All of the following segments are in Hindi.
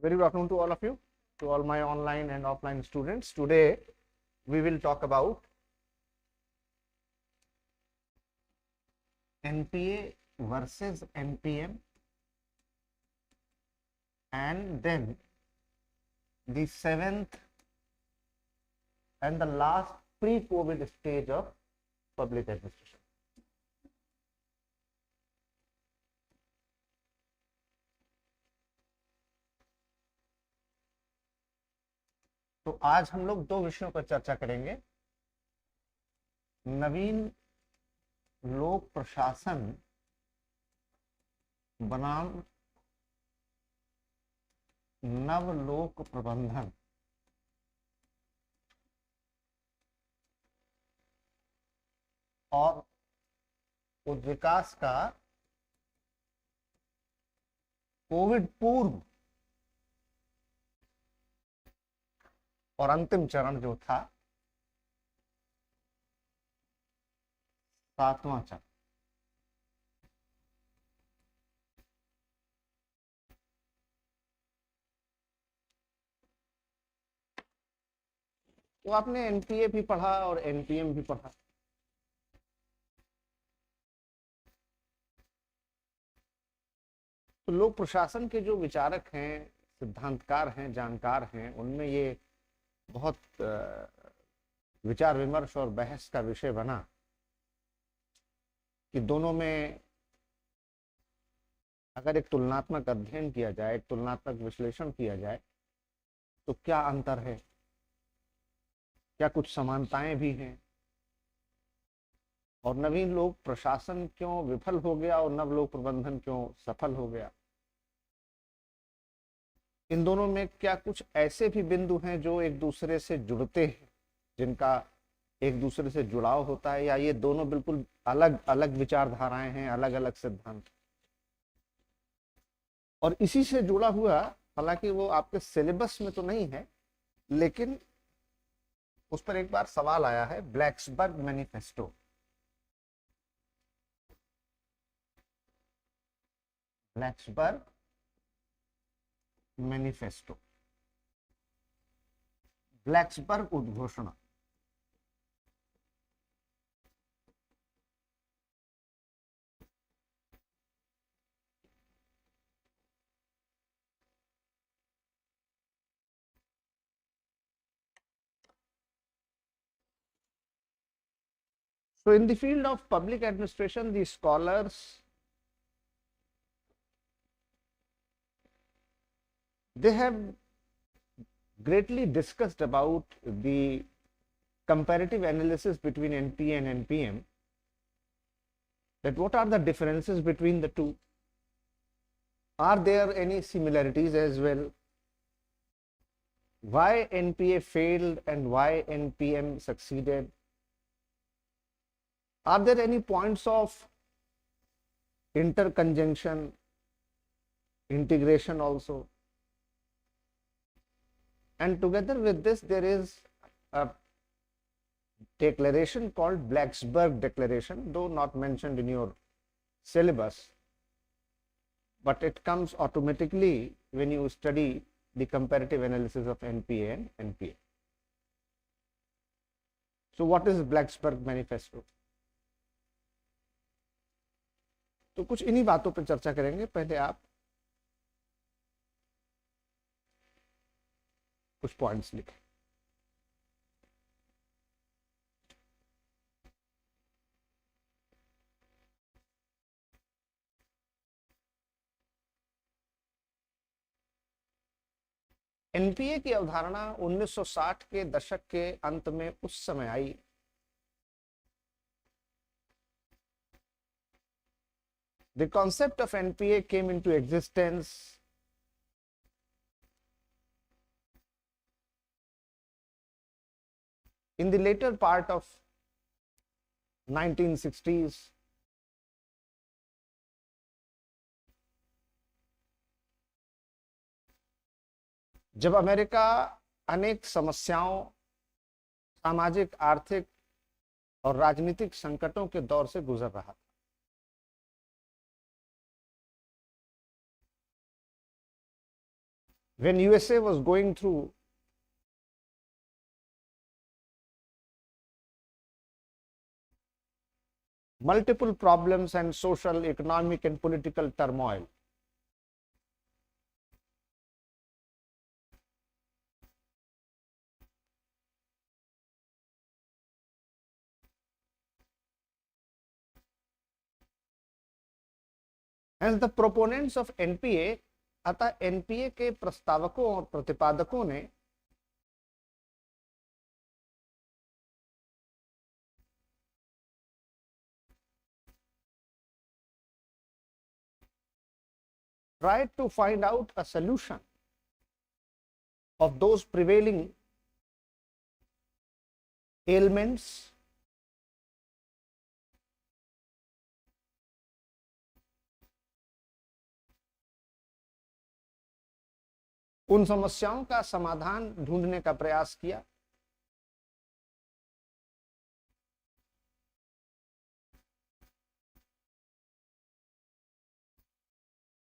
Very good afternoon to all of you, to all my online and offline students. Today we will talk about NPA versus NPM, and then the seventh and the last pre-COVID stage of public administration. तो आज हम लोग दो विषयों पर चर्चा करेंगे। नवीन लोक प्रशासन बनाम नव लोक प्रबंधन, और उस विकास का कोविड पूर्व और अंतिम चरण जो था, सातवां चरण। तो आपने एनपीए भी पढ़ा और एनपीएम भी पढ़ा। तो लोक प्रशासन के जो विचारक हैं, सिद्धांतकार हैं, जानकार हैं, उनमें ये बहुत विचार विमर्श और बहस का विषय बना कि दोनों में अगर एक तुलनात्मक अध्ययन किया जाए, एक तुलनात्मक विश्लेषण किया जाए, तो क्या अंतर है, क्या कुछ समानताएं भी हैं, और नवीन लोक प्रशासन क्यों विफल हो गया और नव लोक प्रबंधन क्यों सफल हो गया। इन दोनों में क्या कुछ ऐसे भी बिंदु हैं जो एक दूसरे से जुड़ते हैं, जिनका एक दूसरे से जुड़ाव होता है, या ये दोनों बिल्कुल अलग अलग विचारधाराएं हैं, अलग अलग सिद्धांत। और इसी से जुड़ा हुआ, हालांकि वो आपके सिलेबस में तो नहीं है, लेकिन उस पर एक बार सवाल आया है, Blacksburg manifesto. Blacksburg manifesto, Blacksburg उद्घोषणा। So in the field of public administration, the scholars they have greatly discussed about the comparative analysis between NPA and NPM, that what are the differences between the two, are there any similarities as well, why NPA failed and why NPM succeeded, are there any points of interconjunction, integration also. And together with this, there is a declaration called Blacksburg Declaration, though not mentioned in your syllabus, but it comes automatically when you study the comparative analysis of NPA and NPA. So what is Blacksburg Manifesto? तो कुछ इन्हीं बातों पर चर्चा करेंगे। पहले आप कुछ पॉइंट्स लिखें। एनपीए की अवधारणा 1960 के दशक के अंत में उस समय आई The concept of NPA came into existence in the later part of 1960s. जब अमेरिका अनेक समस्याओं, सामाजिक, आर्थिक और राजनीतिक संकटों के दौर से गुजर रहा था। when USA was going through multiple problems and social, economic, and political turmoil, as the proponents of NPA, अतः एनपीए के प्रस्तावकों और प्रतिपादकों ने tried to find out a solution of those prevailing ailments उन समस्याओं का समाधान ढूंढने का प्रयास किया।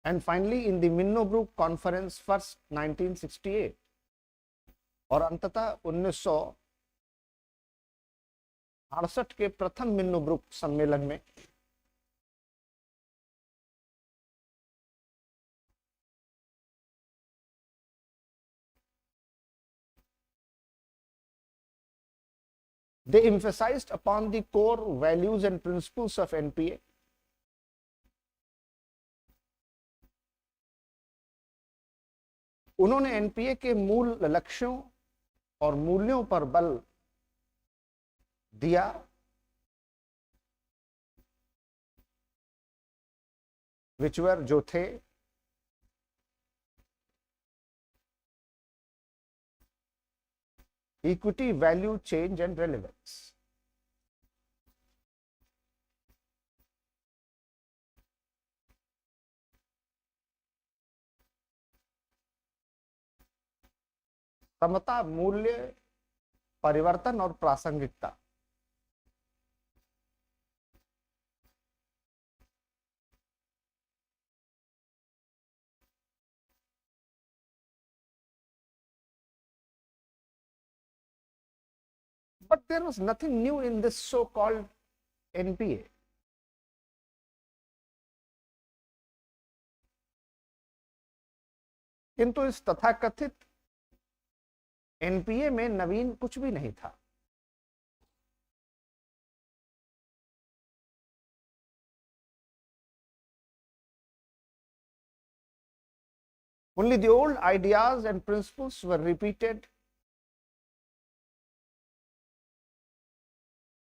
And finally in the Minnobrook Conference first 1968, और अंततः 1968 के प्रथम मिन्नोब्रुक सम्मेलन में they emphasized upon the core values and principles of NPA, उन्होंने एनपीए के मूल लक्ष्यों और मूल्यों पर बल दिया, which were जो थे equity, value, change and relevance. समता, मूल्य, परिवर्तन और प्रासंगिकता। But there was nothing new in this so-called NPA. किंतु इस तथाकथित एनपीए में नवीन कुछ भी नहीं था। Only the old ideas and principles were repeated.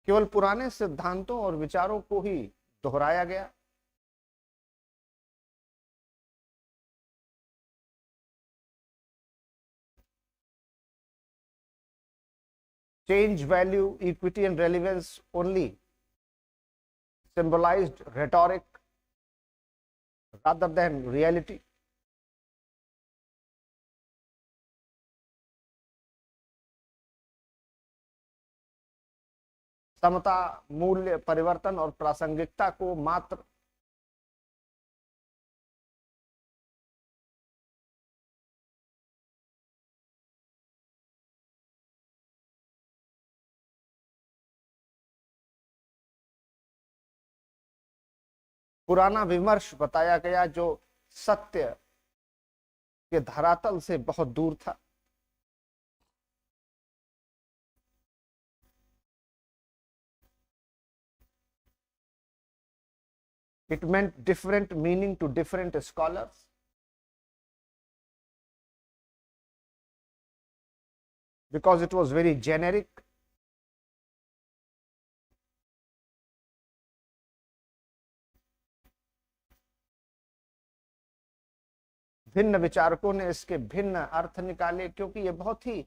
केवल पुराने सिद्धांतों और विचारों को ही दोहराया गया। Change, value, equity and relevance only symbolized rhetoric rather than reality. समता, मूल्य, परिवर्तन और प्रासंगिकता को मात्र पुराना विमर्श बताया गया जो सत्य के धरातल से बहुत दूर था। It meant different meaning to different scholars. Because it was very generic. भिन्न विचारकों ने इसके भिन्न अर्थ निकाले क्योंकि ये बहुत ही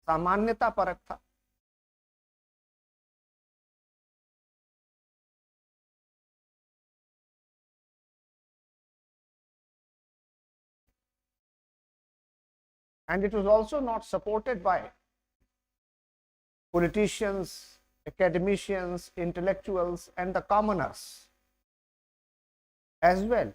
सामान्यता परक था। And it was also not supported by politicians, academicians, intellectuals, and the commoners as well.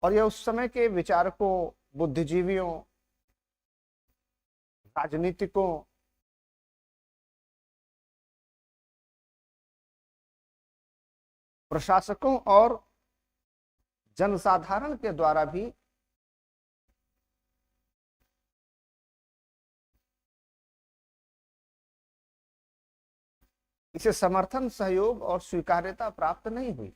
और यह उस समय के विचारकों, बुद्धिजीवियों, राजनीतिकों, प्रशासकों और जनसाधारण के द्वारा भी इसे समर्थन, सहयोग और स्वीकार्यता प्राप्त नहीं हुई।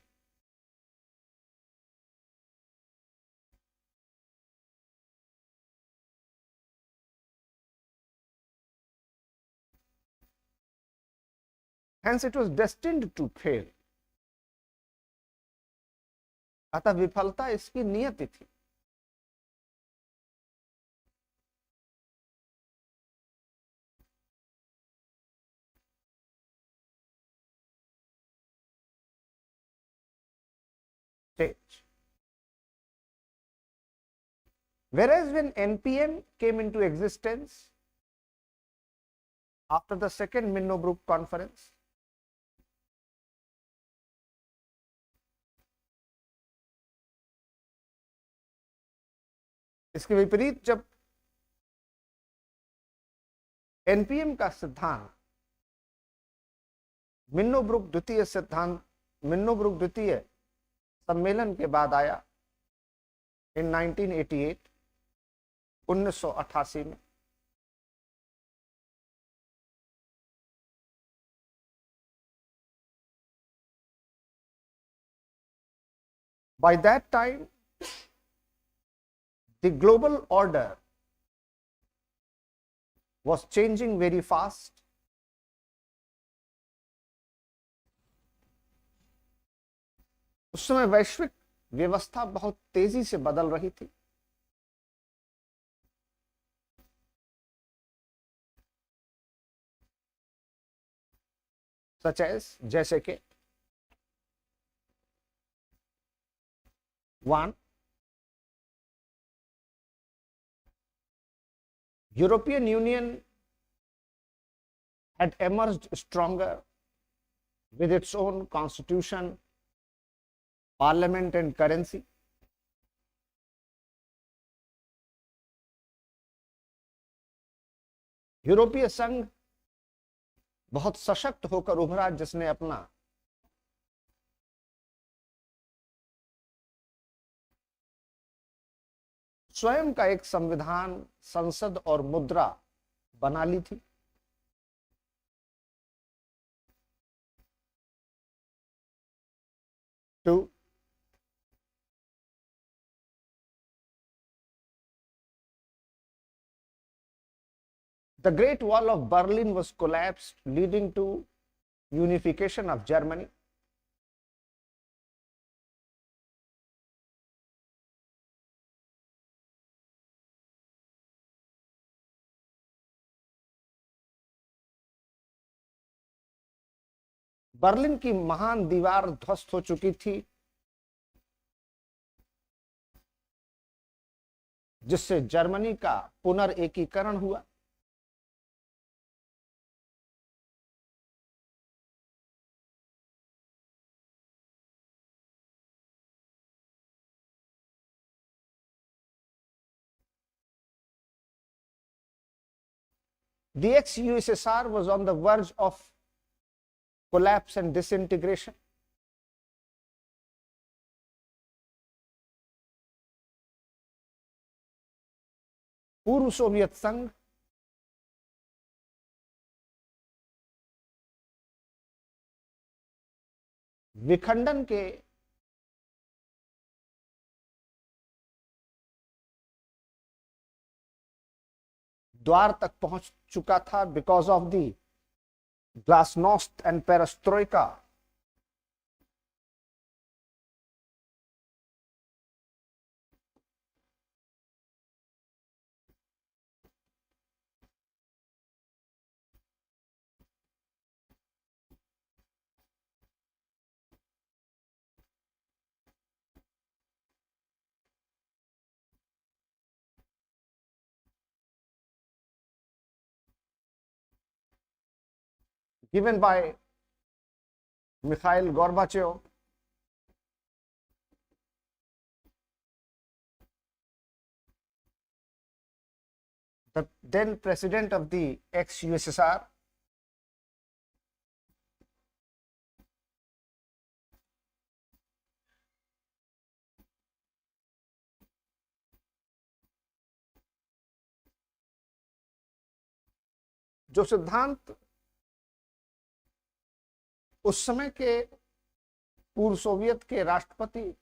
Hence it was destined to fail. अतः विफलता इसकी नियति थी। Stage. Whereas when NPM came into existence after the second Minnobrook conference, इसके विपरीत जब एनपीएम का सिद्धांत मिन्नोब्रुक द्वितीय सम्मेलन के बाद आया इन 1988 में, by that time the global order was changing very fast. उस समय वैश्विक व्यवस्था बहुत तेजी से बदल रही थी। Such as, जैसे कि 1. European Union had emerged stronger with its own constitution, parliament and currency. यूरोपीय संघ बहुत सशक्त होकर उभरा, जिसने अपना स्वयं का एक संविधान, संसद और मुद्रा बना ली थी। Two, the Great Wall of Berlin was collapsed, leading to unification of Germany. Berlin की महान दीवार ध्वस्त हो चुकी थी, जिससे जर्मनी का पुनर्एकीकरण हुआ। The ex-USSR was on the verge of collapse and disintegration. पूर्व सोवियत संघ विखंडन के द्वार तक पहुंच चुका था because of the glasnost and perestroika. given by Mikhail Gorbachev, the then president of the ex-USSR, जो सिद्धांत उस समय के पूर्व सोवियत के राष्ट्रपति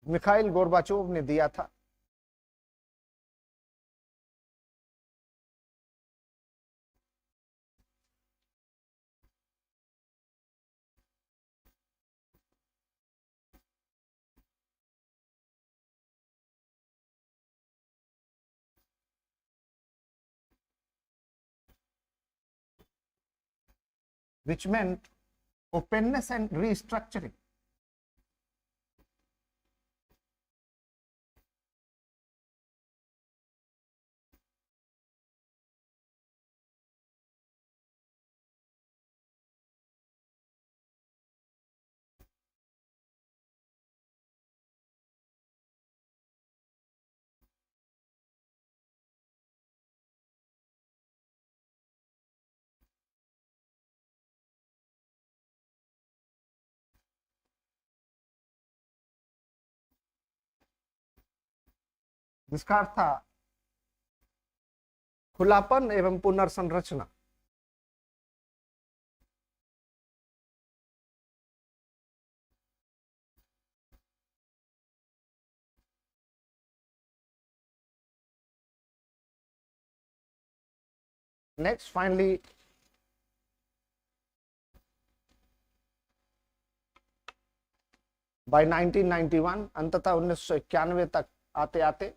मिखाइल गोर्बाचोव ने दिया था, which meant openness and restructuring. जिसका अर्थ था खुलापन एवं पुनर्संरचना। नेक्स्ट, फाइनली बाय 1991, अंततः 1991 तक आते आते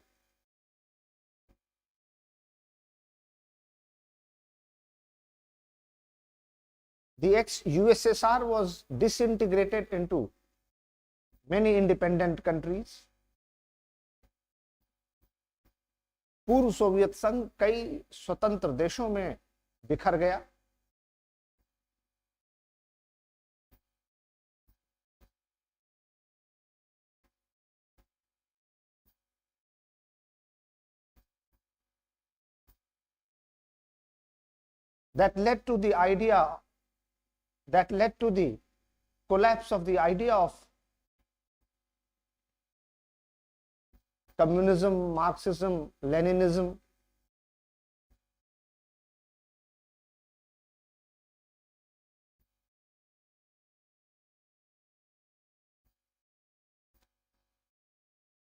the ex-USSR was disintegrated into many independent countries. पूर्व सोवियत संघ कई स्वतंत्र देशों में बिखर गया। That led to the collapse of the idea of communism, Marxism, Leninism.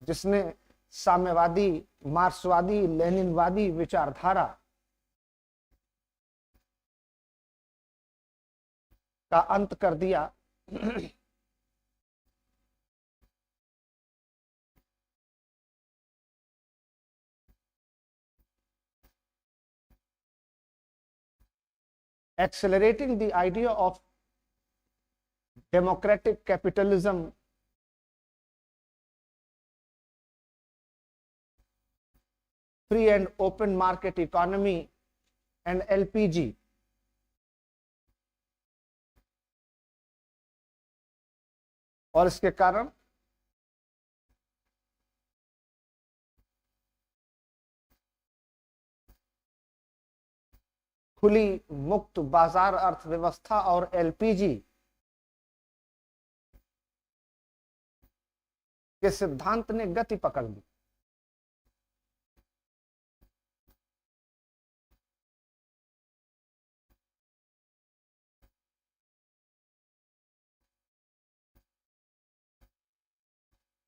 जिसने साम्यवादी, मार्क्सवादी, लेनिनवादी विचारधारा का अंत कर दिया। Accelerating the idea of democratic capitalism, free and open market economy and LPG. और इसके कारण खुली मुक्त बाजार अर्थव्यवस्था और एलपीजी के सिद्धांत ने गति पकड़ ली।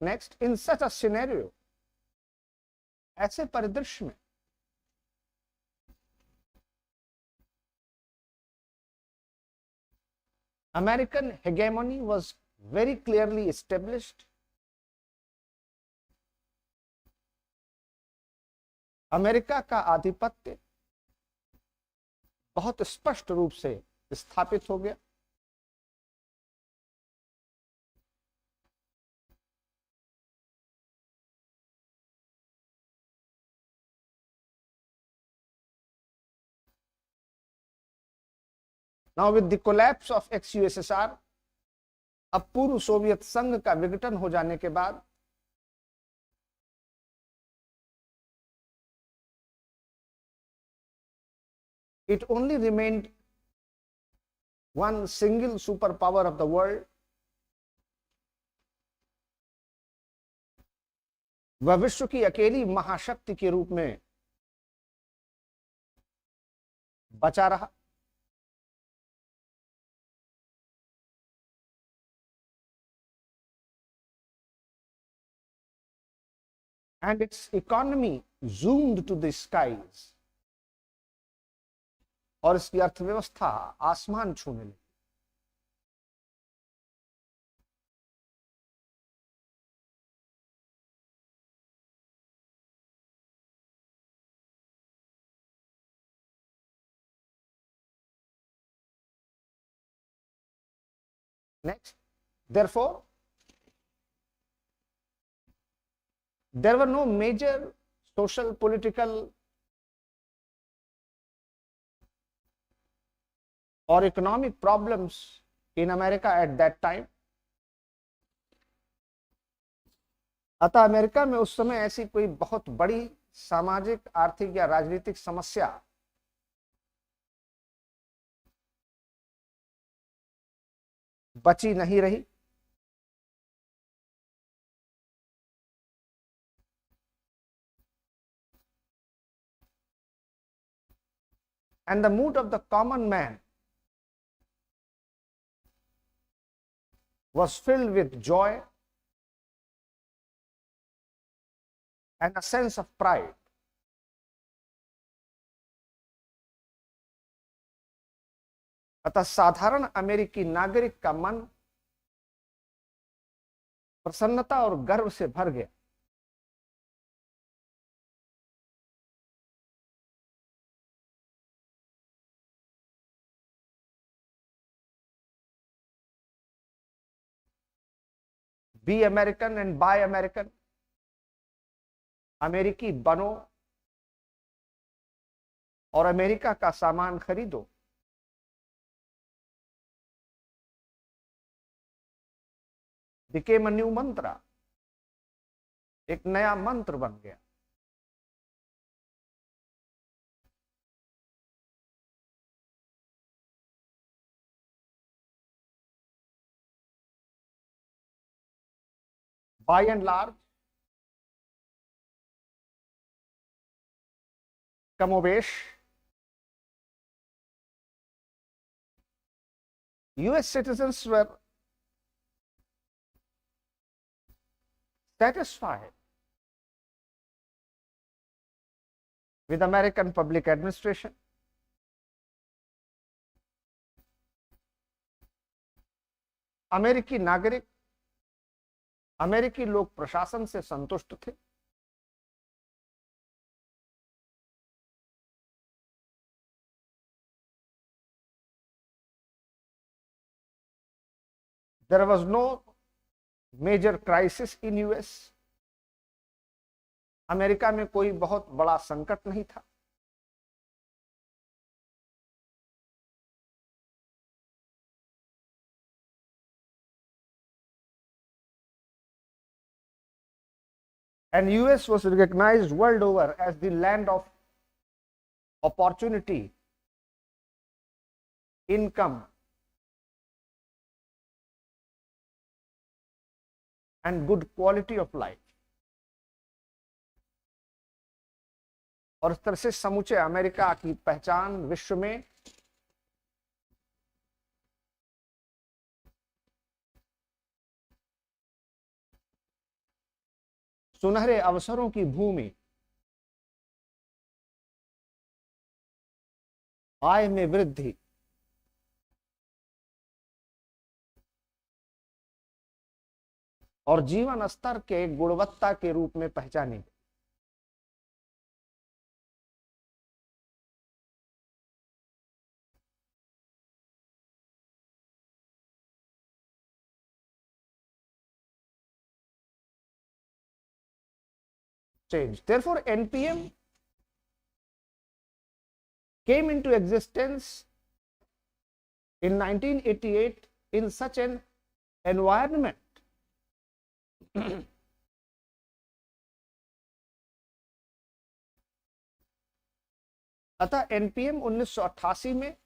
Next, in such a scenario, ऐसे परिदृश्य में American hegemony was very clearly established. America का आधिपत्य बहुत स्पष्ट रूप से स्थापित हो गया। Now with the collapse of ex-USSR, अब पूर्व सोवियत संघ का विघटन हो जाने के बाद it only remained one single superpower of the world. वह विश्व की अकेली महाशक्ति के रूप में बचा रहा। And its economy zoomed to the skies. और इसकी अर्थव्यवस्था आसमान छूने लगी। Next, therefore, there were no major social, political, or economic problems in America at that time. अतः अमेरिका में उस समय ऐसी कोई बहुत बड़ी सामाजिक, आर्थिक या राजनीतिक समस्या बची नहीं रही। And the mood of the common man was filled with joy and a sense of pride. अतः साधारण अमेरिकी नागरिक का मन प्रसन्नता और गर्व से भर गया। Be American and buy American, अमेरिकी बनो और अमेरिका का सामान खरीदो। became a new mantra, एक नया मंत्र बन गया। By and large, कमोबेश US citizens were satisfied with American public administration. अमेरिकी नागरिक, अमेरिकी लोक प्रशासन से संतुष्ट थे। There was no major crisis in US. America में कोई बहुत बड़ा संकट नहीं था। And US was recognized world over as the land of opportunity, income, and good quality of life. और इस तरह से समूचे अमेरिका की पहचान विश्व में सुनहरे अवसरों की भूमि, आय में वृद्धि, और जीवन स्तर के गुणवत्ता के रूप में पहचानी। Change. Therefore, NPM came into existence in 1988 in such an environment अतः एनपीएम 1988 में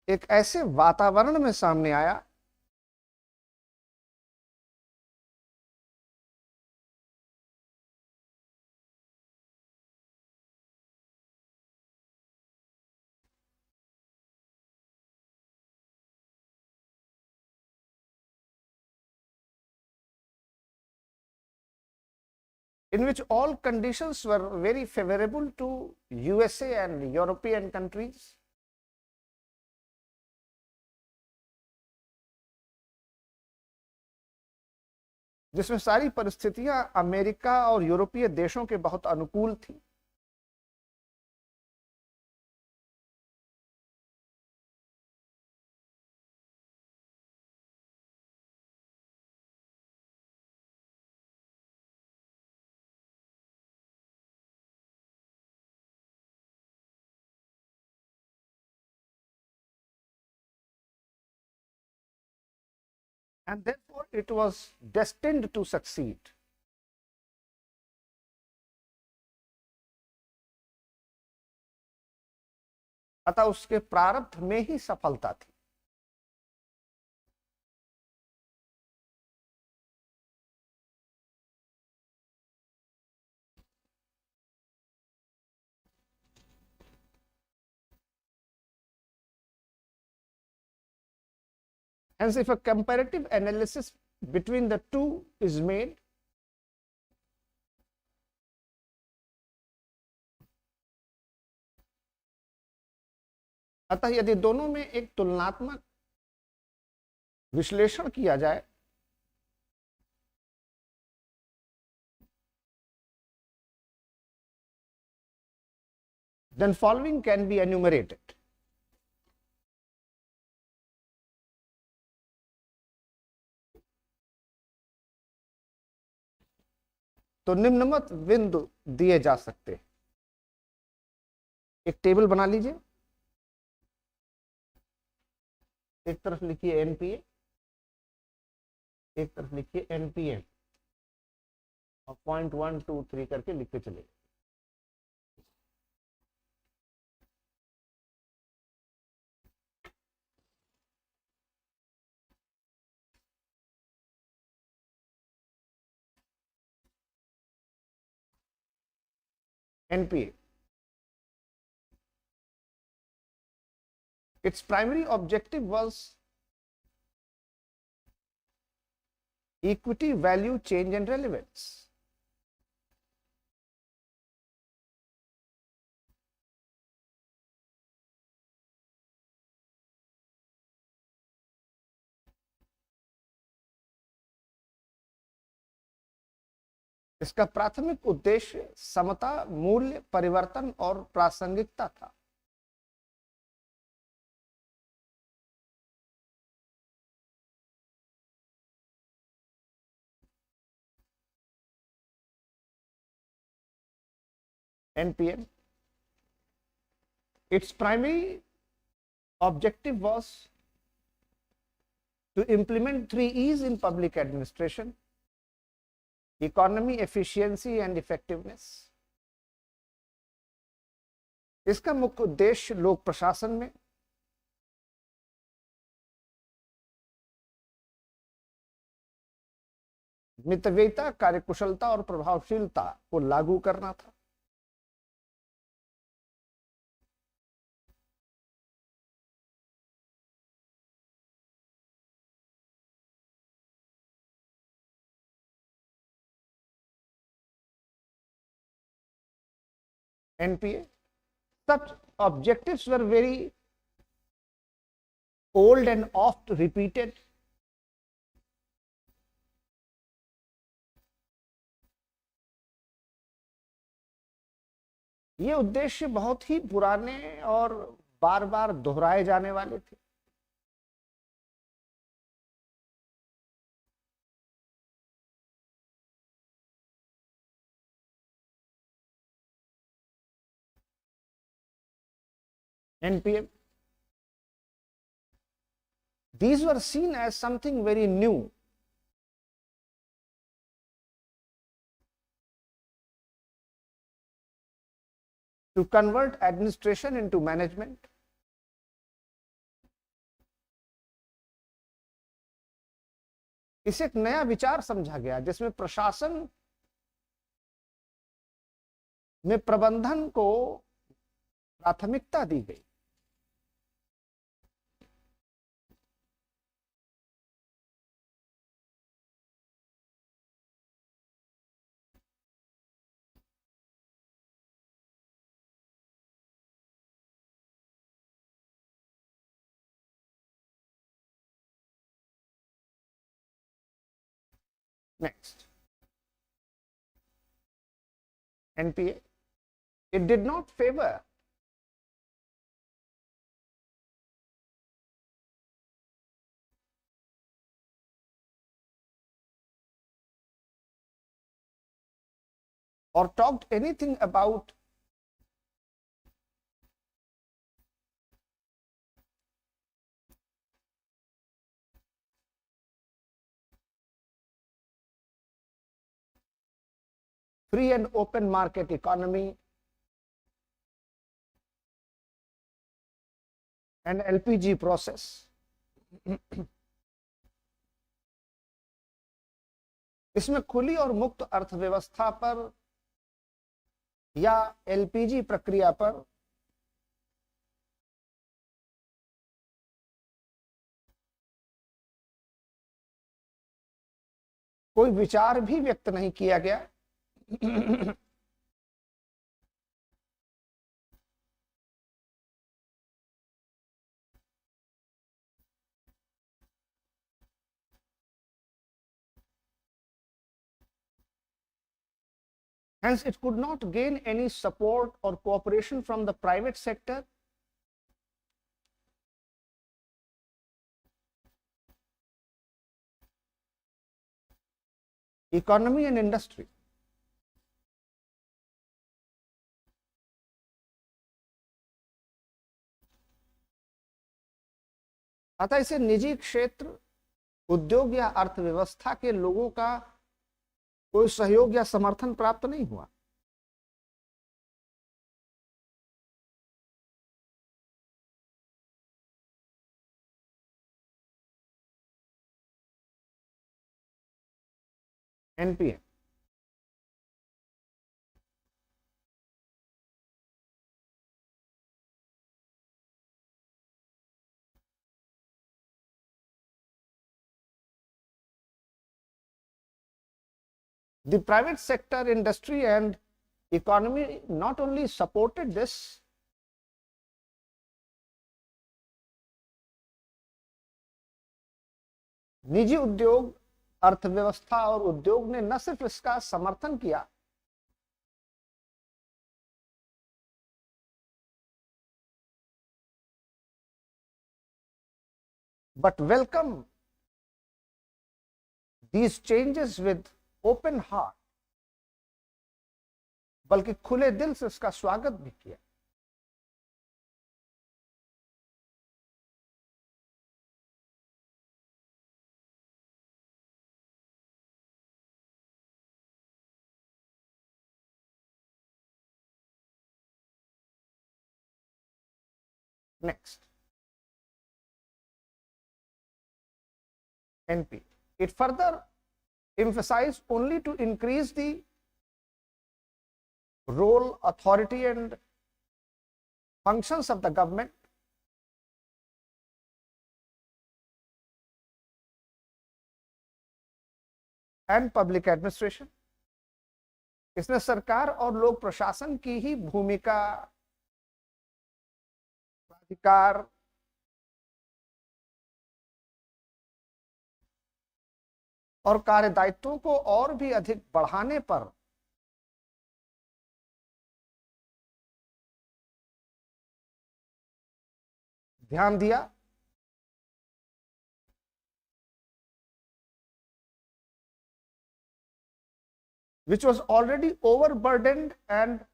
एक ऐसे वातावरण में सामने आया in which all conditions were very favorable to USA and European countries. जिसमें सारी परिस्थितियां अमेरिका और यूरोपीय देशों के बहुत अनुकूल थी। And therefore it was destined to succeed. अतः उसके प्रारंभ में ही सफलता थी। Hence, if a comparative analysis between the two is made, अतः यदि दोनों में एक तुलनात्मक विश्लेषण किया जाए then following can be enumerated. तो निम्नमत बिंदु दिए जा सकते हैं। एक टेबल बना लीजिए, एक तरफ लिखिए एनपीए, एक तरफ लिखिए एनपीएम और 0.123 करके लिखते चले। NPA. Its primary objective was equity, value, change, and relevance. इसका प्राथमिक उद्देश्य समता, मूल्य परिवर्तन और प्रासंगिकता था। NPM, its primary objective was to implement 3 E's in public administration: economy, efficiency and effectiveness. इसका मुख्य उद्देश्य लोक प्रशासन में मितव्ययिता, कार्यकुशलता और प्रभावशीलता को लागू करना था। NPA, such objectives were very old and oft repeated. ये उद्देश्य बहुत ही पुराने और बार बार दोहराए जाने वाले थे। NPM, these were seen as something very new. to convert administration into management. इसे एक नया विचार समझा गया जिसमें प्रशासन में प्रबंधन को प्राथमिकता दी गई। Next, NPA. It did not favor or talked anything about free and open market economy and LPG process. इसमें खुली और मुक्त अर्थव्यवस्था पर या एलपीजी प्रक्रिया पर कोई विचार भी व्यक्त नहीं किया गया। Hence, it could not gain any support or cooperation from the private sector. Economy and industry. अतः इसे निजी क्षेत्र, उद्योग या अर्थव्यवस्था के लोगों का कोई सहयोग या समर्थन प्राप्त नहीं हुआ। NPA the private sector, industry and economy not only supported this, निजी उद्योग, अर्थव्यवस्था और उद्योग ने न सिर्फ इसका समर्थन किया but welcome these changes with open heart, बल्कि खुले दिल से इसका स्वागत भी किया। Next, NP. It further emphasized only to increase the role, authority and functions of the government and public administration. इसने सरकार और लोक प्रशासन की ही भूमिका, अधिकार और कार्यदायित्वों को और भी अधिक बढ़ाने पर ध्यान दिया। which was already overburdened and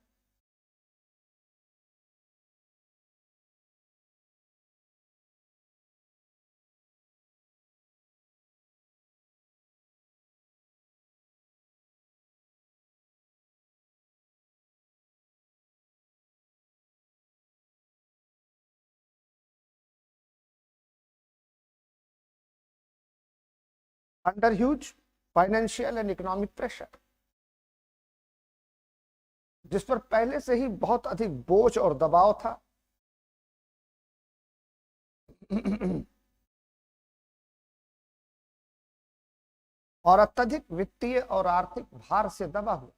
under huge financial and economic pressure, जिस पर पहले से ही बहुत अधिक बोझ और दबाव था। और अत्यधिक वित्तीय और आर्थिक भार से दबा हुआ।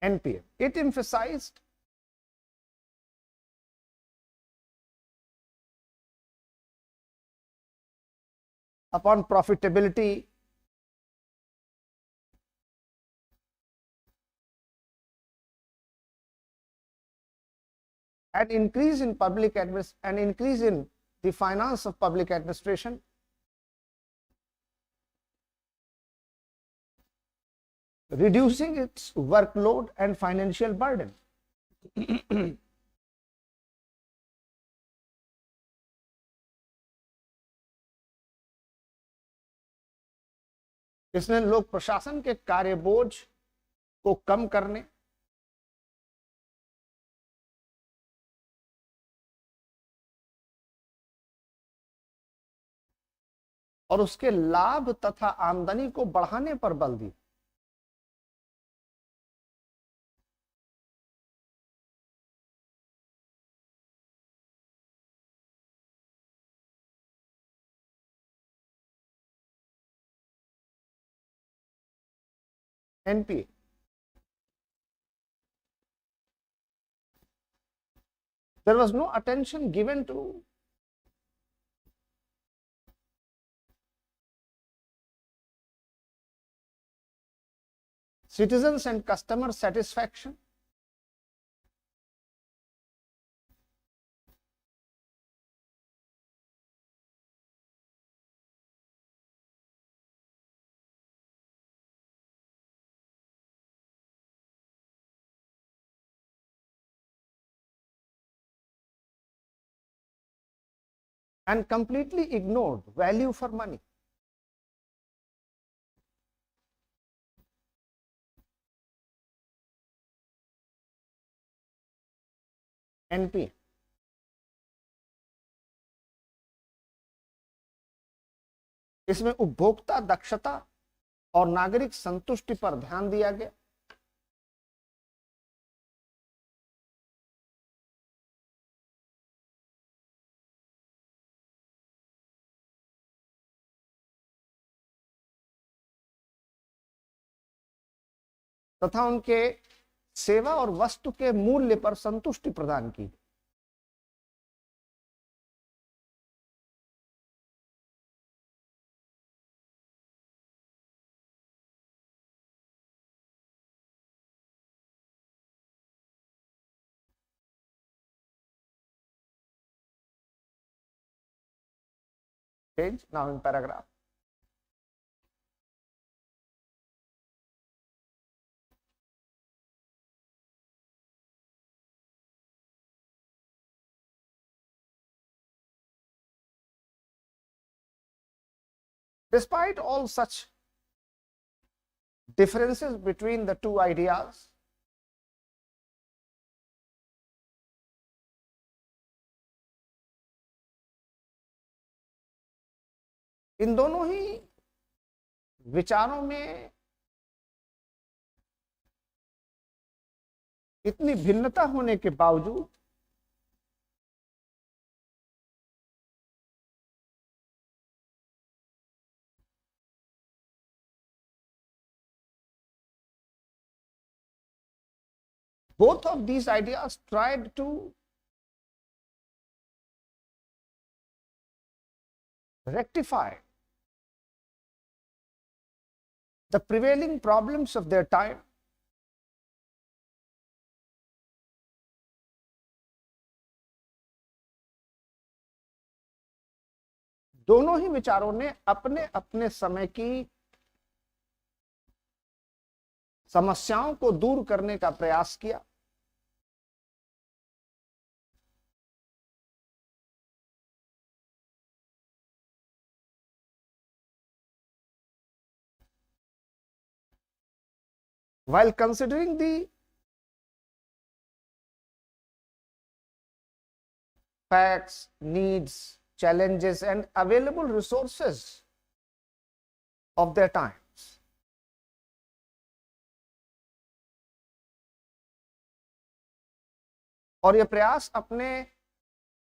NPM, it emphasized upon profitability an increase in an increase in the finance of public administration, reducing its workload and financial burden. इसने लोक प्रशासन के कार्यबोझ को कम करने और उसके लाभ तथा आमदनी को बढ़ाने पर बल दिया। NPA, there was no attention given to citizens and customer satisfaction, and completely ignored value for money. NPA, इसमें उपभोक्ता दक्षता और नागरिक संतुष्टि पर ध्यान दिया गया। तथा उनके सेवा और वस्तु के मूल्य पर संतुष्टि प्रदान की। Page now in paragraph. Despite all such differences between the two ideas, इन दोनों ही विचारों में इतनी भिन्नता होने के बावजूद both of these ideas tried to rectify the prevailing problems of their time, दोनों ही विचारों ने अपने अपने समय की समस्याओं को दूर करने का प्रयास किया। While considering the facts, needs, challenges, and available resources of their times, और यह प्रयास अपने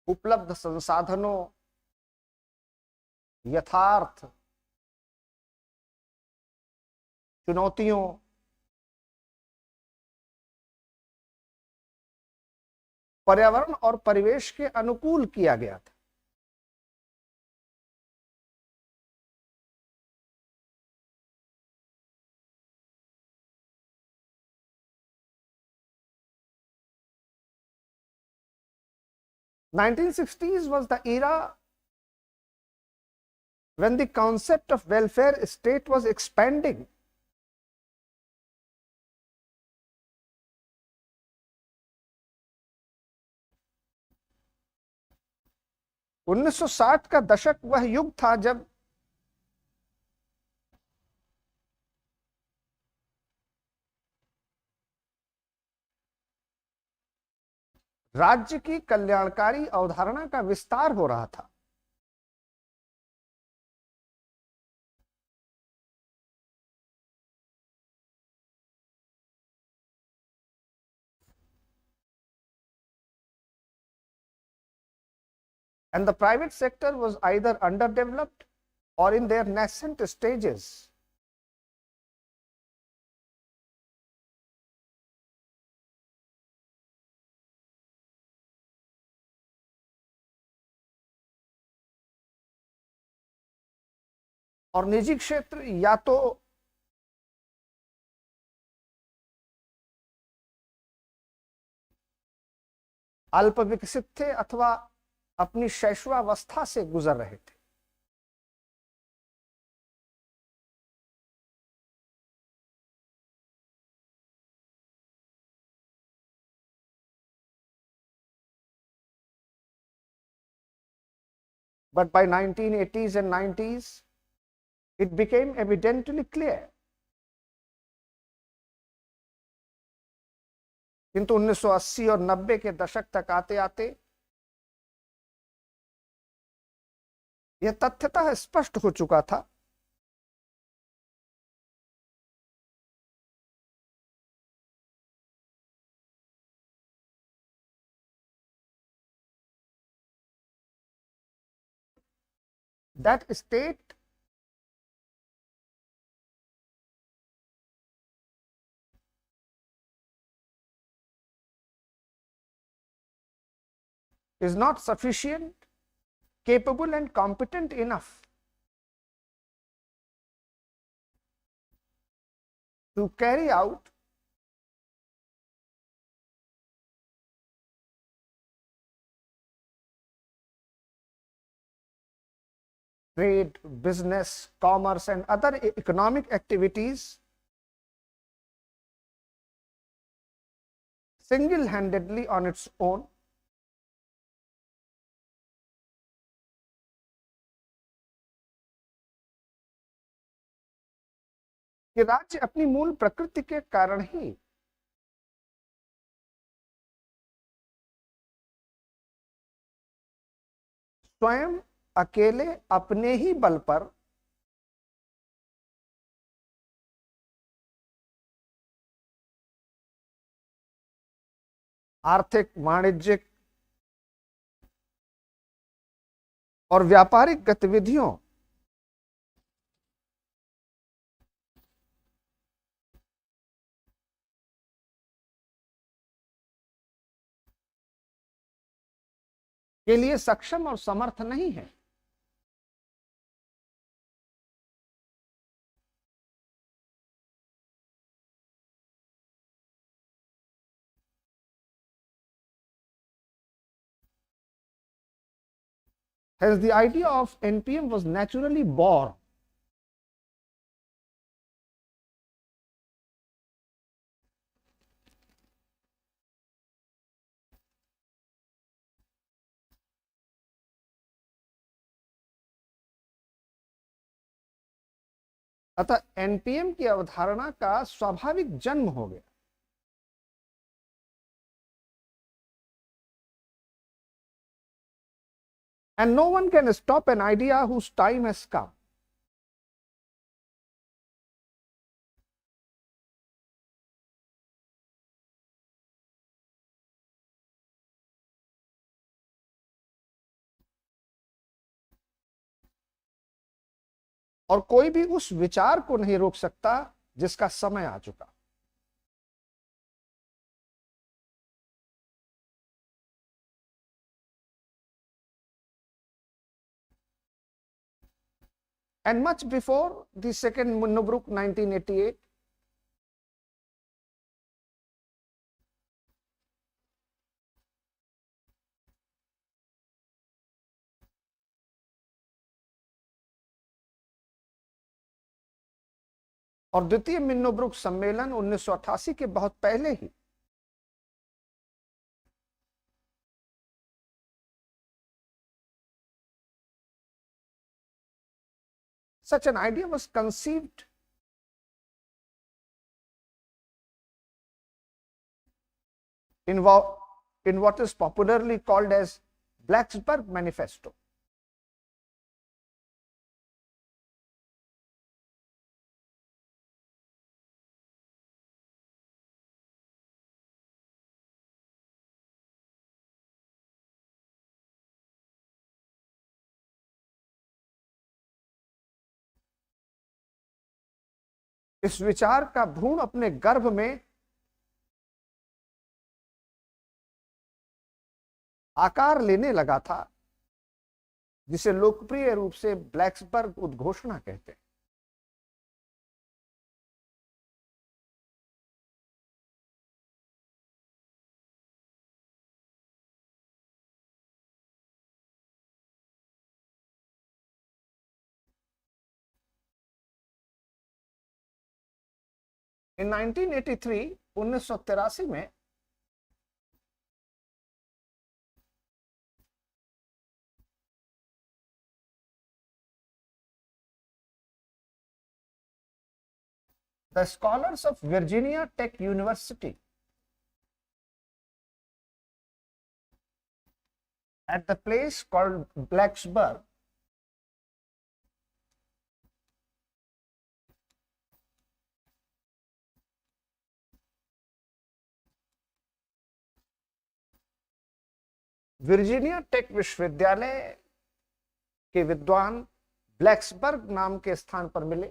उपलब्ध संसाधनों, यथार्थ, चुनौतियों, पर्यावरण और परिवेश के अनुकूल किया गया था। (1960s) was the era when the concept of welfare state was expanding. उन्नीस सौ 60 का दशक वह युग था जब राज्य की कल्याणकारी अवधारणा का विस्तार हो रहा था। And the private sector was either underdeveloped or in their nascent stages. और निजी क्षेत्र या तो अल्प विकसित थे अथवा अपनी शैशवावस्था से गुजर रहे थे। But by 1980s and 90s, it became evidently clear. किंतु 1980 और 90 के दशक तक आते आते यह तथ्यतः स्पष्ट हो चुका था that state is not sufficient, capable and competent enough to carry out trade, business, commerce and other economic activities single-handedly on its own, कि राज्य अपनी मूल प्रकृति के कारण ही स्वयं अकेले अपने ही बल पर आर्थिक, वाणिज्यिक और व्यापारिक गतिविधियों के लिए सक्षम और समर्थ नहीं है। Hence, the idea of NPM was naturally born अतः एनपीएम की अवधारणा का स्वाभाविक जन्म हो गया। And no one can stop an idea whose time has come. और कोई भी उस विचार को नहीं रोक सकता जिसका समय आ चुका। And much before the second Munnobruk 1988, और द्वितीय मिन्नोब्रुक सम्मेलन 1988 के बहुत पहले ही such an idea was conceived in what is popularly called as Blacksburg Manifesto. इस विचार का भ्रूण अपने गर्भ में आकार लेने लगा था, जिसे लोकप्रिय रूप से ब्लैक्सबर्ग उद्घोषणा कहते हैं। In 1983, 1983 में the scholars of Virginia Tech University at the place called Blacksburg Virginia Tech विश्वविद्यालय के विद्वान ब्लैक्सबर्ग नाम के स्थान पर मिले।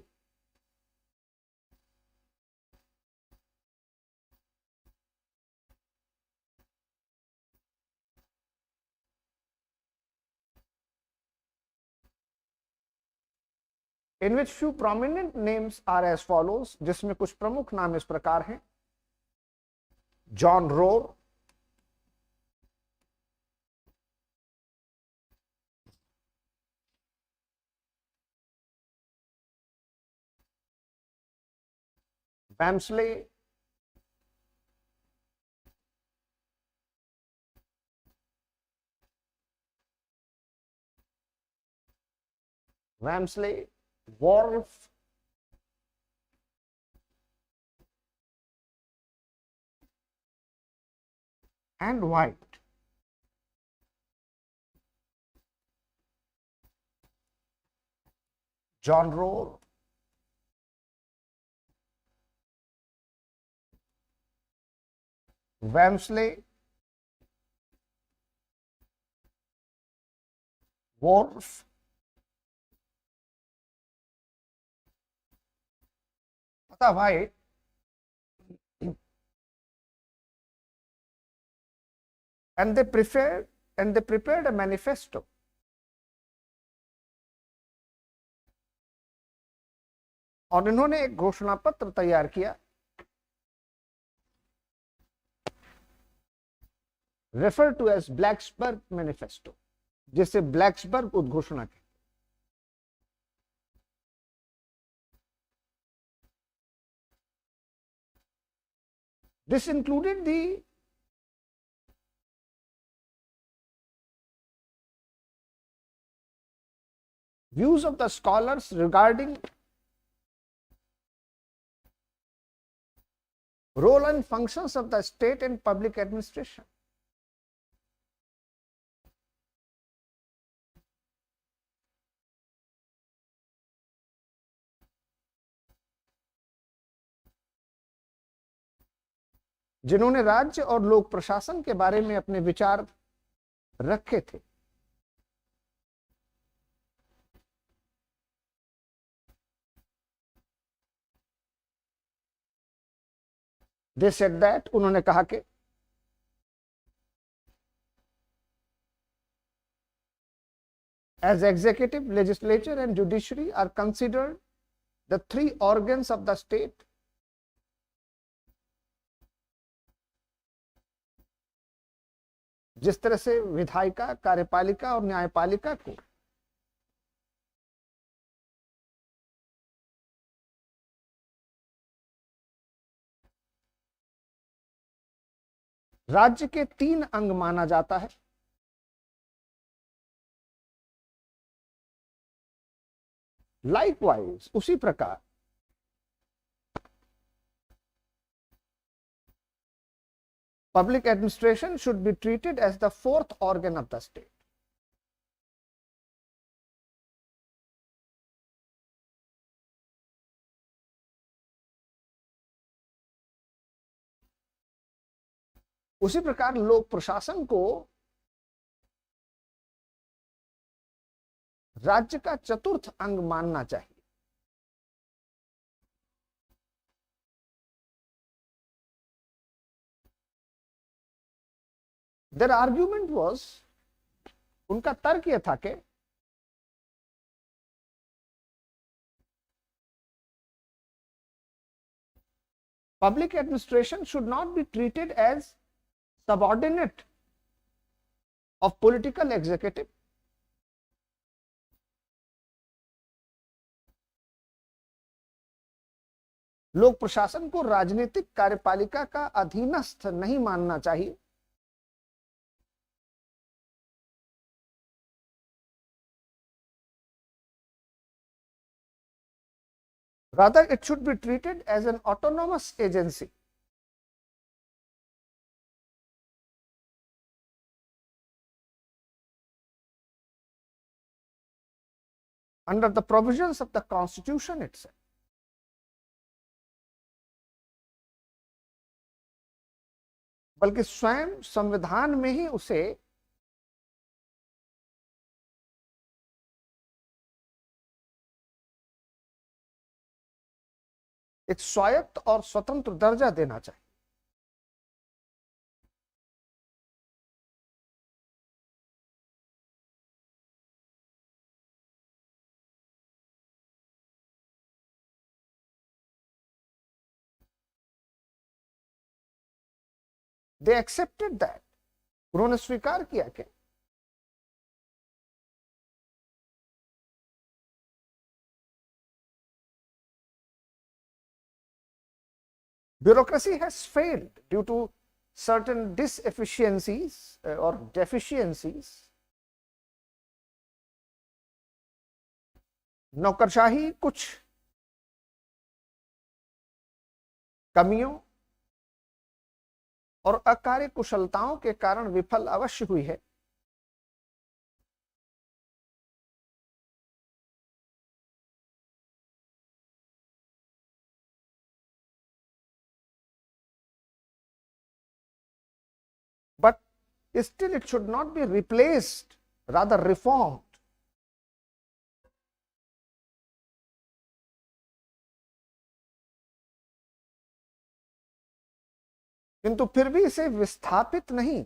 In which few prominent names are as follows, जिसमें कुछ प्रमुख नाम इस प्रकार हैं: John Rohr, Wamsley, Worf, and White. John Rohr, Wamsley, Worf, तथा White and they prepared a manifesto और इन्होंने एक घोषणा पत्र तैयार किया, refer to as Blacksburg manifesto, जिसे ब्लैक्सबर्ग उद्घोषणा कहते हैं। This included the views of the scholars regarding Role and functions of the state and public administration. जिन्होंने राज्य और लोक प्रशासन के बारे में अपने विचार रखे थे। They said that, उन्होंने कहा कि as executive, legislature and judiciary are considered the three organs of the state, जिस तरह से विधायिका, कार्यपालिका और न्यायपालिका को राज्य के 3 अंग माना जाता है, लाइकवाइज उसी प्रकार public administration should be treated as the 4th organ of the state. उसी प्रकार लोक प्रशासन को राज्य का 4th अंग मानना चाहिए। Their argument was, उनका तर्क यह था कि public administration should not be treated as subordinate of political executive, लोक प्रशासन को राजनीतिक कार्यपालिका का अधीनस्थ नहीं मानना चाहिए। Rather, it should be treated as an autonomous agency. Under the provisions of the Constitution itself. बल्कि स्वयं संविधान में ही उसे एक स्वायत्त और स्वतंत्र दर्जा देना चाहिए। They accepted that. उन्होंने स्वीकार किया कि bureaucracy has failed due to certain deficiencies or deficiencies. नौकरशाही कुछ कमियों और अकार्य कुशलताओं के कारण विफल अवश्य हुई है। But still it should not be replaced, rather reformed. किंतु फिर भी इसे विस्थापित नहीं,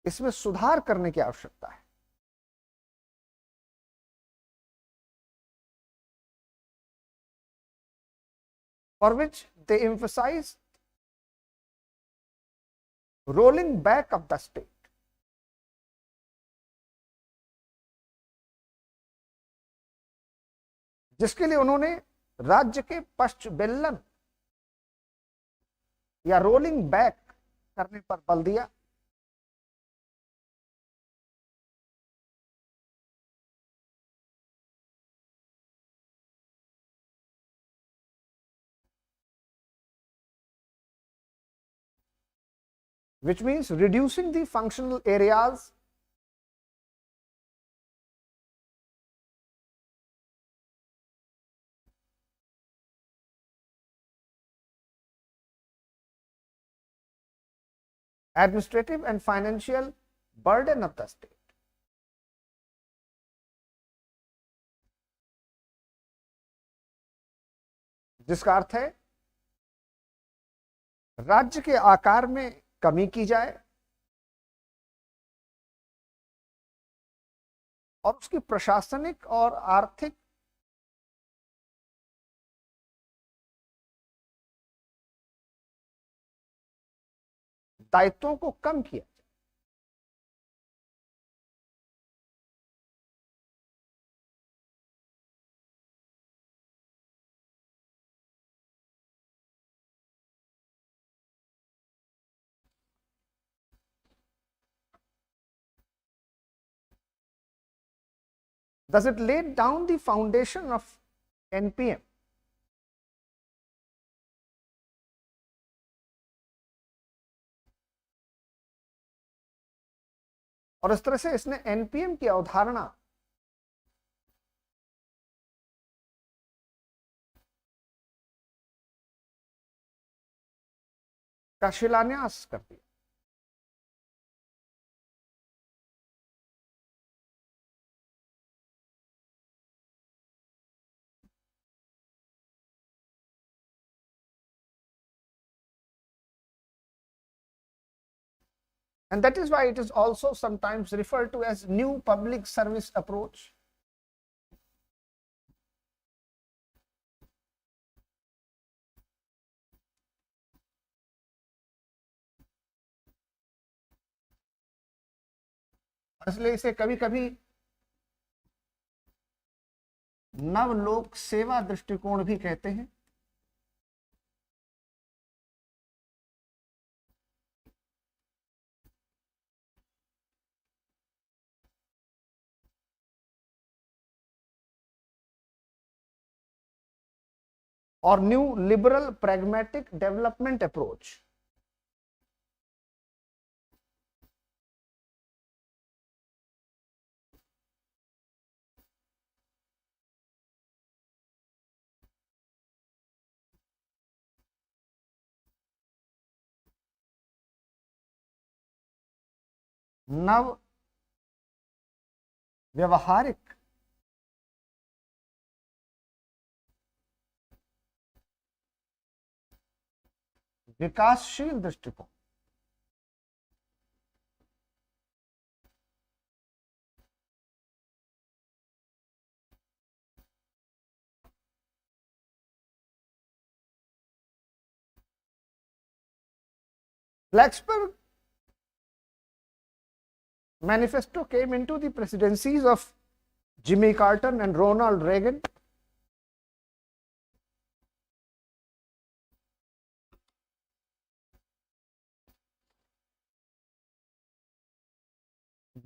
इसमें सुधार करने की आवश्यकता है। For which they emphasized rolling back of the state. जिसके लिए उन्होंने राज्य के पश्चबेल्लन या रोलिंग बैक करने पर बल दिया। which means reducing the functional areas administrative and financial burden of the state. जिसका अर्थ है राज्य के आकार में कमी की जाए और उसकी प्रशासनिक और आर्थिक दायित्वों को कम किया जाए। Does it lay down the foundation of NPM? और इस तरह से इसने एनपीएम की अवधारणा का शिलान्यास कर दिया। And that is why it is also sometimes referred to as new public service approach. इसलिए इसे कभी कभी नव लोक सेवा दृष्टिकोण भी कहते हैं। और new liberal pragmatic development approach. नव व्यवहारिक विकासशील दृष्टिकोण। Blacksburg manifesto came into the presidencies of Jimmy Carter and Ronald Reagan.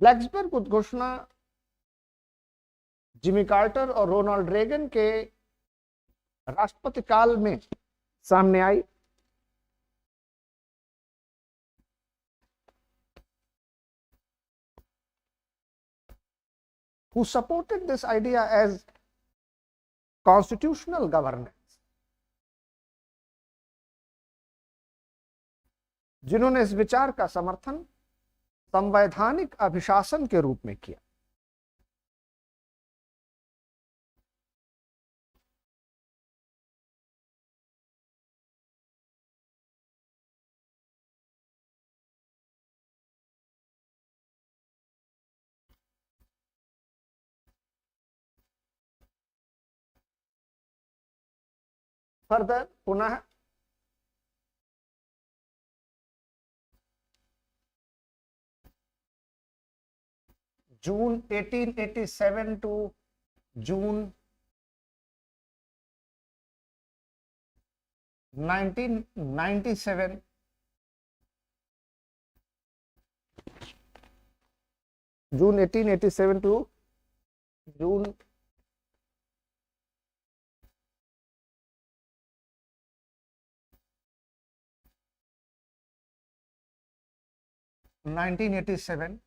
Blacksburg उद्घोषणा जिमी कार्टर और रोनाल्ड रेगन के राष्ट्रपति काल में सामने आई। Who supported this idea as constitutional governance, जिन्होंने इस विचार का समर्थन संवैधानिक अभिशासन के रूप में किया। फर्दर पुनः June 1887 to June 1997 June 1887 to June 1987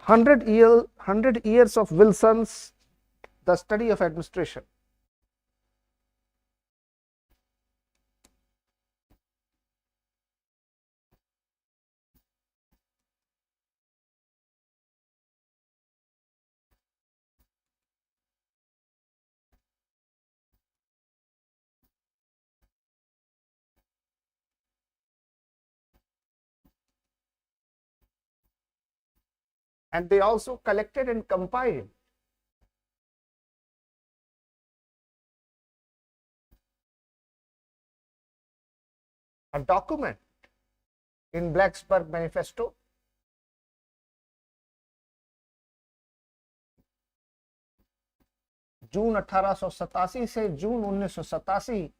100 years of Wilson's The Study of Administration. And they also collected and compiled a document in Blacksburg Manifesto, जून 1887 से जून 1987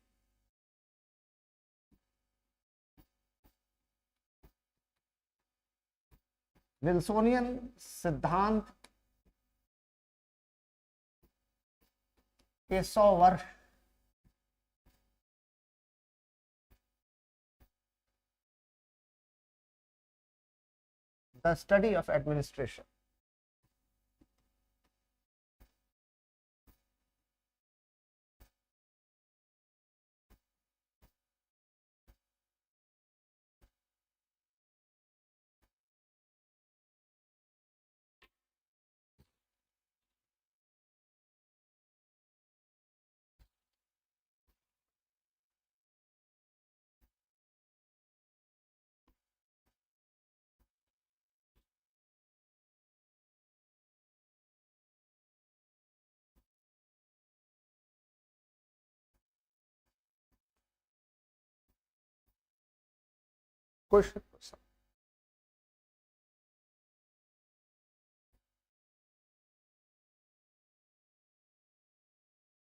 विल्सोनियन सिद्धांत के 100 वर्ष the study of administration. Question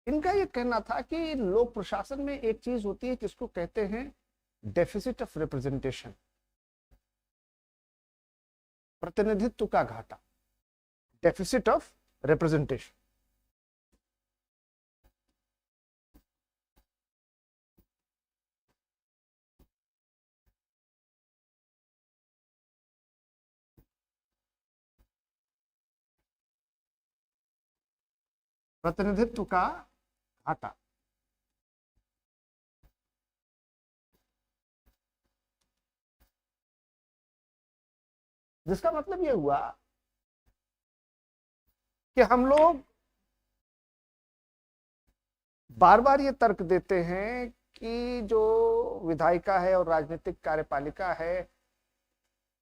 इनका ये कहना था कि लोक प्रशासन में एक चीज होती है जिसको कहते हैं डेफिसिट ऑफ रिप्रेजेंटेशन, प्रतिनिधित्व का घाटा, डेफिसिट ऑफ रिप्रेजेंटेशन। प्रतिनिधित्व का घाटा। जिसका मतलब यह हुआ कि हम लोग बार बार ये तर्क देते हैं कि जो विधायिका है और राजनीतिक कार्यपालिका है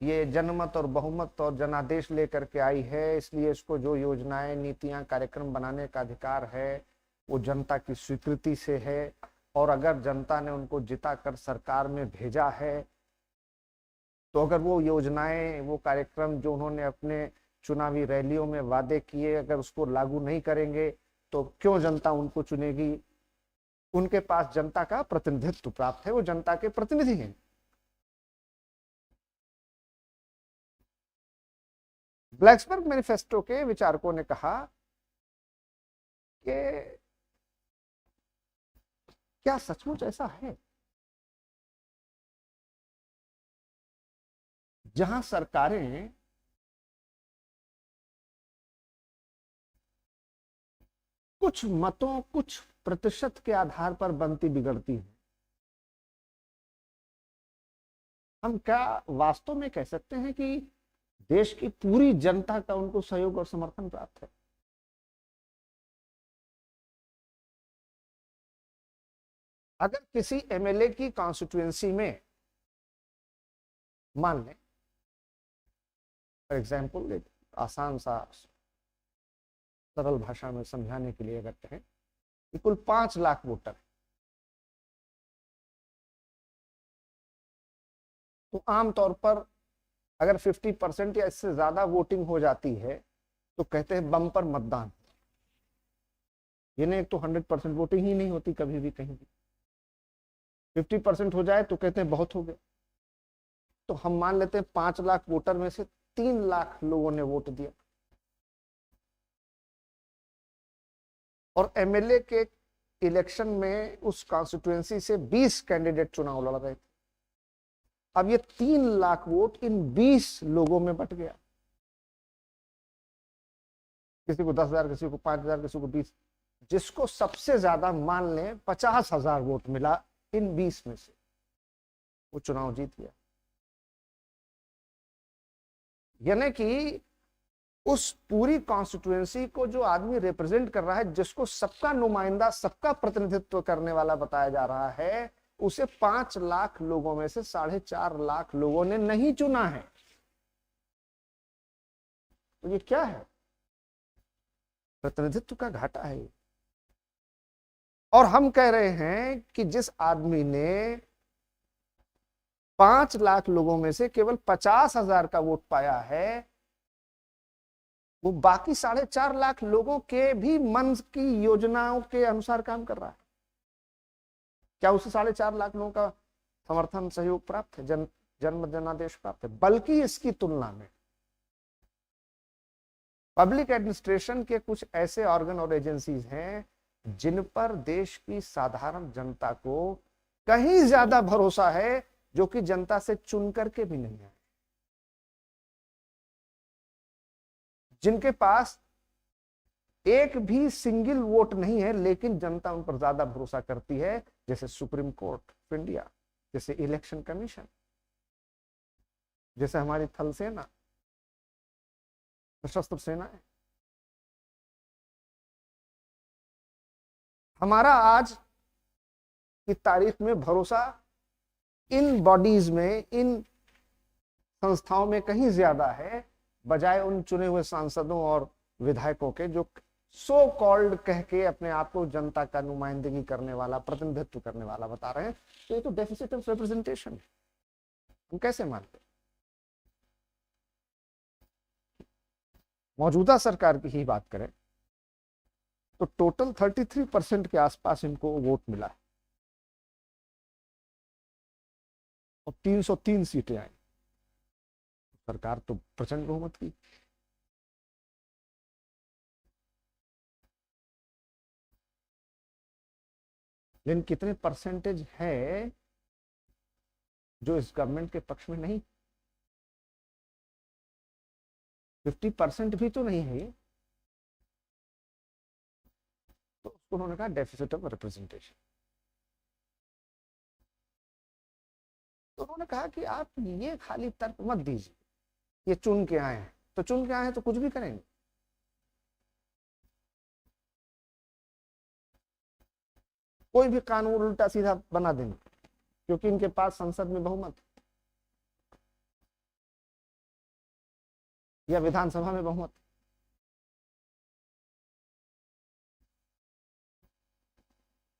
ये जनमत और बहुमत और जनादेश लेकर के आई है, इसलिए इसको जो योजनाएं नीतियां कार्यक्रम बनाने का अधिकार है वो जनता की स्वीकृति से है। और अगर जनता ने उनको जिता कर सरकार में भेजा है तो अगर वो योजनाएं वो कार्यक्रम जो उन्होंने अपने चुनावी रैलियों में वादे किए अगर उसको लागू नहीं करेंगे तो क्यों जनता उनको चुनेगी। उनके पास जनता का प्रतिनिधित्व प्राप्त है, वो जनता के प्रतिनिधि हैं। ब्लैक्सबर्ग मैनिफेस्टो के विचारकों ने कहा कि क्या सचमुच ऐसा है जहां सरकारें कुछ मतों कुछ प्रतिशत के आधार पर बनती बिगड़ती हैं। हम क्या वास्तव में कह सकते हैं कि देश की पूरी जनता का उनको सहयोग और समर्थन प्राप्त है? अगर किसी एमएलए की कॉन्स्टिट्यूएंसी में मान लें फॉर एग्जाम्पल एक आसान सा सरल भाषा में समझाने के लिए अगर कहें कि कुल 5 लाख वोटर, तो आमतौर पर अगर 50% या इससे ज्यादा वोटिंग हो जाती है तो कहते हैं बम्पर मतदान। ये नहीं तो 100% वोटिंग ही नहीं होती कभी भी कहीं भी। 50% हो जाए तो कहते हैं बहुत हो गया। तो हम मान लेते हैं 5 लाख वोटर में से 3 लाख लोगों ने वोट दिया और एमएलए के इलेक्शन में उस कॉन्स्टिट्यूएंसी से 20 कैंडिडेट चुनाव लड़ रहे थे। अब ये 3 लाख वोट इन 20 लोगों में बट गया, किसी को 10,000, किसी को 5,000, किसी को 20। जिसको सबसे ज्यादा मान लें 50,000 वोट मिला इन 20 में से, वो चुनाव जीत गया। यानी कि उस पूरी कॉन्स्टिट्यूएंसी को जो आदमी रिप्रेजेंट कर रहा है, जिसको सबका नुमाइंदा, सबका प्रतिनिधित्व करने वाला बताया जा रहा है, उसे 5 लाख लोगों में से 4.5 लाख लोगों ने नहीं चुना है। तो ये क्या है? प्रतिनिधित्व का घाटा है। और हम कह रहे हैं कि जिस आदमी ने 5 लाख लोगों में से केवल 50,000 का वोट पाया है, वो बाकी 4.5 लाख लोगों के भी मन की योजनाओं के अनुसार काम कर रहा है। क्या उसे 4.5 लाख लोगों का समर्थन, सहयोग प्राप्त है, जन्म जनादेश प्राप्त है? बल्कि इसकी तुलना में पब्लिक एडमिनिस्ट्रेशन के कुछ ऐसे ऑर्गन और एजेंसीज हैं जिन पर देश की साधारण जनता को कहीं ज्यादा भरोसा है, जो कि जनता से चुन करके भी नहीं है, जिनके पास एक भी सिंगल वोट नहीं है, लेकिन जनता उन पर ज्यादा भरोसा करती है, जैसे सुप्रीम कोर्ट ऑफ इंडिया, जैसे इलेक्शन कमीशन, जैसे हमारी थल सेना, सशस्त्र सेनाएं। हमारा आज की तारीख में भरोसा इन बॉडीज में, इन संस्थाओं में कहीं ज्यादा है, बजाय उन चुने हुए सांसदों और विधायकों के, जो सो कॉल्ड कह के अपने आप को जनता का नुमाइंदगी करने वाला, प्रतिनिधित्व करने वाला बता रहे हैं। तो ये तो डेफिसिट ऑफ रिप्रेजेंटेशन है। हम कैसे मानते? मौजूदा सरकार की ही बात करें तो टोटल 33% के आसपास इनको वोट मिला है और 303 सीटें आई। सरकार तो प्रचंड बहुमत की। लेकिन कितने परसेंटेज है जो इस गवर्नमेंट के पक्ष में नहीं? 50% भी तो नहीं है ये। तो उसको उन्होंने कहा डेफिसिट ऑफ रिप्रेजेंटेशन। तो उन्होंने कहा कि आप ये खाली तर्क मत दीजिए, ये चुन के आए हैं तो चुन के आए हैं तो कुछ भी करेंगे। कोई भी कानून उल्टा सीधा बना देंगे, क्योंकि इनके पास संसद में बहुमत या विधानसभा में बहुमत।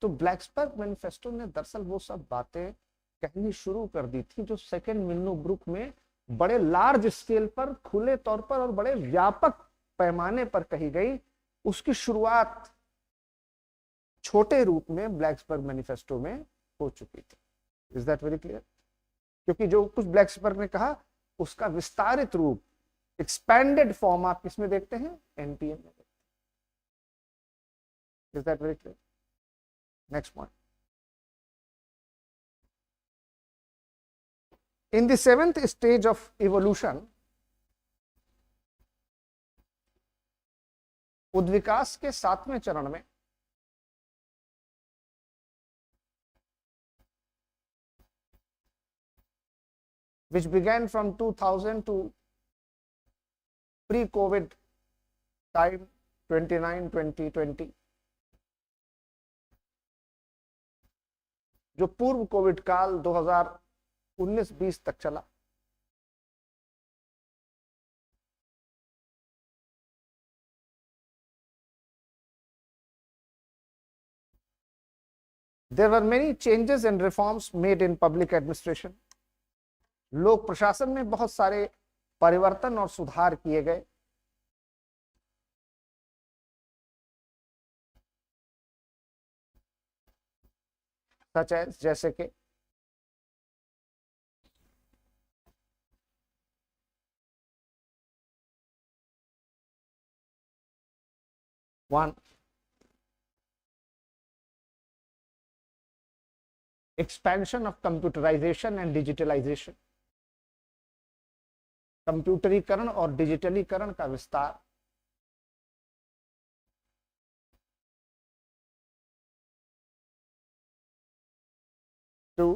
तो ब्लैक्सबर्ग मैनिफेस्टो ने दरअसल वो सब बातें कहनी शुरू कर दी थी जो सेकेंड मिल्नो ग्रुप में बड़े लार्ज स्केल पर, खुले तौर पर और बड़े व्यापक पैमाने पर कही गई। उसकी शुरुआत छोटे रूप में ब्लैक्सबर्ग मैनिफेस्टो में हो चुकी थी। Is that very clear? क्योंकि जो कुछ ब्लैक्सबर्ग ने कहा उसका विस्तारित रूप, एक्सपैंडेड फॉर्म आप किसमें देखते हैं? एनपीएम में। Is that very clear? Next point. In the 7th stage of evolution, उद्विकास के 7वें चरण में which began from 2000 to pre-COVID time 2020, जो पूर्व कोविड काल 2019-20 तक चला, there were many changes and reforms made in public administration. लोक प्रशासन में बहुत सारे परिवर्तन और सुधार किए गए। सच है, जैसे कि one, expansion of computerization and digitalization, कंप्यूटरीकरण और डिजिटलीकरण का विस्तार, two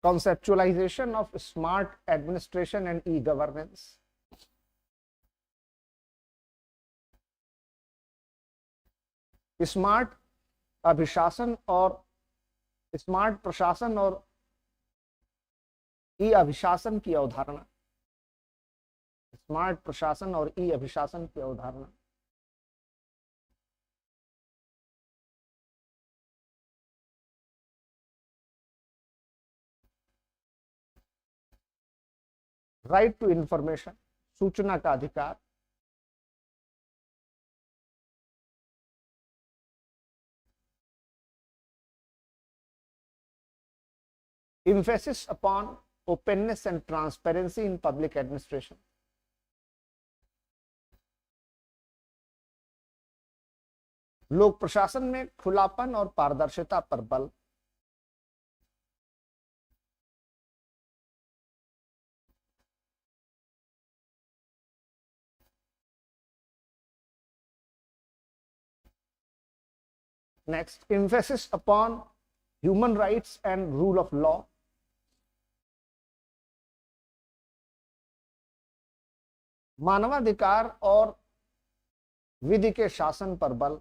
conceptualization of smart administration and e-governance, smart अभिशासन और स्मार्ट प्रशासन और ई अभिशासन की अवधारणा, स्मार्ट प्रशासन और ई अभिशासन की अवधारणा, राइट टू इंफॉर्मेशन, सूचना का अधिकार, emphasis upon openness and transparency in public administration, लोक प्रशासन में खुलापन और पारदर्शिता पर बल, next emphasis upon human rights and rule of law, मानवाधिकार और विधि के शासन पर बल,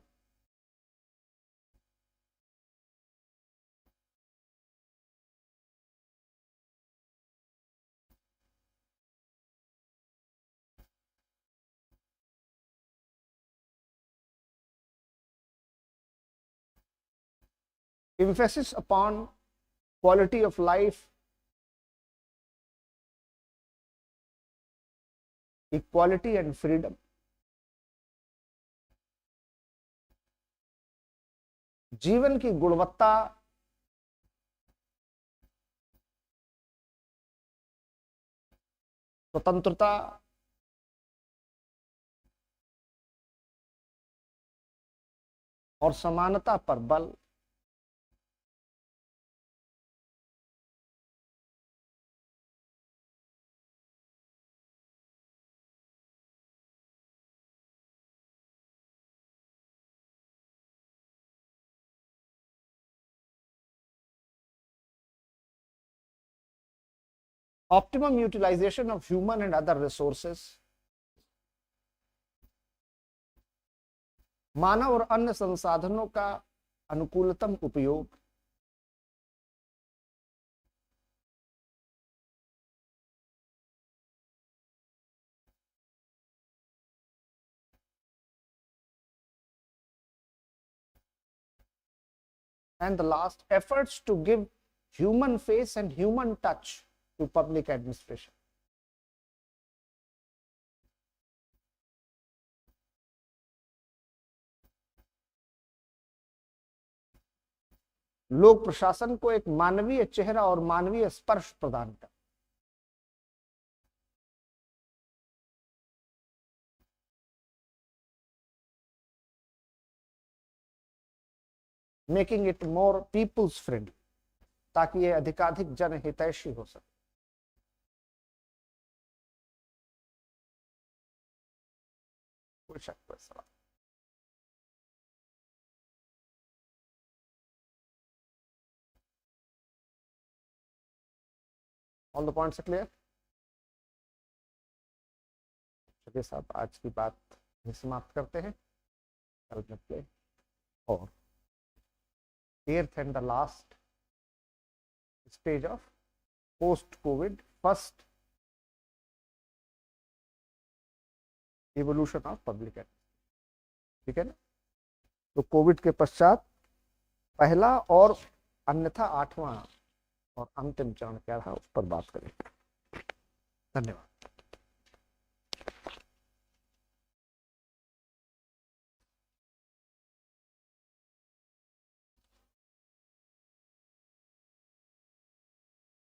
emphasis upon quality of life, equality and freedom, जीवन की गुणवत्ता, स्वतंत्रता, और समानता पर बल, optimum utilization of human and other resources, मानव और अन्य संसाधनों का अनुकूलतम उपयोग, and the last, efforts to give human face and human touch to public administration. लोक प्रशासन को एक मानवीय चेहरा और मानवीय स्पर्श प्रदान कर, making it more people's friendly, ताकि यह अधिकाधिक जनहितैषी हो सके। कोई शक कोई सवाल? All the points clear? चलिए साहब, आज की बात समाप्त करते हैं। कल मिलते हैं और 8th and the last stage of post-COVID, first evolution of public administration। ठीक है ना? तो कोविड के पश्चात पहला और अन्यथा 8वां और अंतिम चरण क्या रहा, उस पर बात करेंगे। धन्यवाद।